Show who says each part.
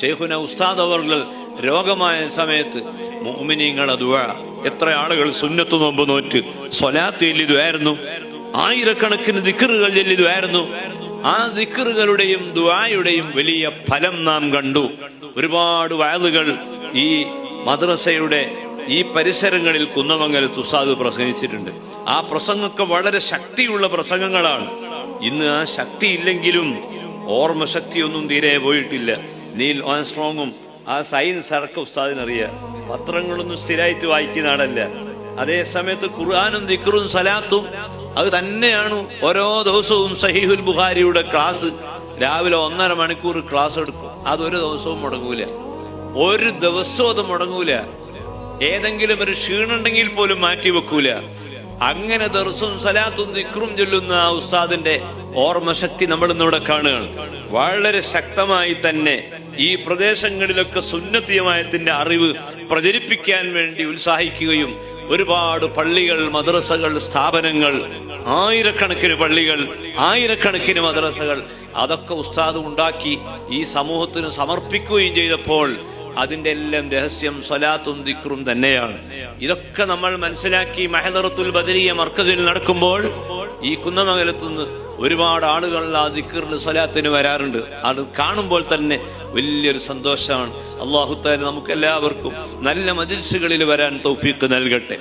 Speaker 1: ശൈഖുന ഉസ്താദ് അവർകൾ രോഗമായ സമയത്ത് മുഅ്മിനീങ്ങളെ ദുആ, എത്ര ആളുകൾ സുന്നത്ത് നോമ്പ് നോറ്റ് സ്വലാത്ത് ചൊല്ലിയതുമായിരുന്നു, ആയിരക്കണക്കിന് ദിക്റുകൾ ചൊല്ലിയതുമായിരുന്നു. ആ ദിക്റുകളുടെയും ദുആയുടെയും വലിയ ഫലം നാം കണ്ടു. ഒരുപാട് വഅദുകൾ ഈ മദ്രസയുടെ ഈ പരിസരങ്ങളിൽ കുന്നമംഗലത്ത് ഉസ്താദ് പ്രസംഗിച്ചിട്ടുണ്ട്. ആ പ്രസംഗമൊക്കെ വളരെ ശക്തിയുള്ള പ്രസംഗങ്ങളാണ്. ഇന്ന് ആ ശക്തി ഇല്ലെങ്കിലും ഓർമ്മശക്തിയൊന്നും തീരെ പോയിട്ടില്ല. നീൽ ആംസ്ട്രോങ്ങും ആ സയൻസ് അടക്കം ഉസ്താദിനറിയാം. പത്രങ്ങളൊന്നും സ്ഥിരമായിട്ട് വായിക്കുന്ന ആളല്ല. അതേ സമയത്ത് ഖുർആനും ദിക്റും സലാത്തും അത് തന്നെയാണ്. ഓരോ ദിവസവും സഹീഹുൽ ബുഖാരിയുടെ ക്ലാസ് രാവിലെ 1.5 മണിക്കൂർ ക്ലാസ് എടുക്കും. അതൊരു ദിവസവും മുടങ്ങൂല, ഒരു ദിവസവും അത് മുടങ്ങൂല. ഏതെങ്കിലും ഒരു ക്ഷീണുണ്ടെങ്കിൽ പോലും മാറ്റി വെക്കൂല. അങ്ങനെ ദർസും സലാത്തും ദിക്റും ചൊല്ലുന്ന ആ ഉസ്താദിന്റെ ഓർമ്മശക്തി നമ്മൾ ഇന്നിവിടെ കാണുകയാണ്. വളരെ ശക്തമായി തന്നെ ഈ പ്രദേശങ്ങളിലൊക്കെ സുന്നത്തിയമായത്തിന്റെ അറിവ് പ്രചരിപ്പിക്കാൻ വേണ്ടി ഉത്സാഹിക്കുകയും ഒരുപാട് പള്ളികൾ, മദ്രസകൾ, സ്ഥാപനങ്ങൾ, ആയിരക്കണക്കിന് പള്ളികൾ, ആയിരക്കണക്കിന് മദ്രസകൾ അതൊക്കെ ഉസ്താദ് ഉണ്ടാക്കി ഈ സമൂഹത്തിന് സമർപ്പിക്കുകയും ചെയ്തപ്പോൾ അതിന്റെ എല്ലാം രഹസ്യം സ്വലാത്തും ദിക്റും തന്നെയാണ്. ഇതൊക്കെ നമ്മൾ മനസ്സിലാക്കി മഹദറത്തുൽ ബദരിയ മർക്കസിൽ നടക്കുമ്പോൾ ഈ കുന്നമംഗലത്തുനിന്ന് ഒരുപാട് ആളുകൾ ആ ദിക്റിന് സ്വലാത്തിന് വരാറുണ്ട്. അത് കാണുമ്പോൾ തന്നെ വലിയൊരു സന്തോഷമാണ്. അല്ലാഹു തആല നമുക്ക് എല്ലാവർക്കും നല്ല മജ്‌ലിസുകളിൽ വരാൻ തൗഫീഖ് നൽകട്ടെ.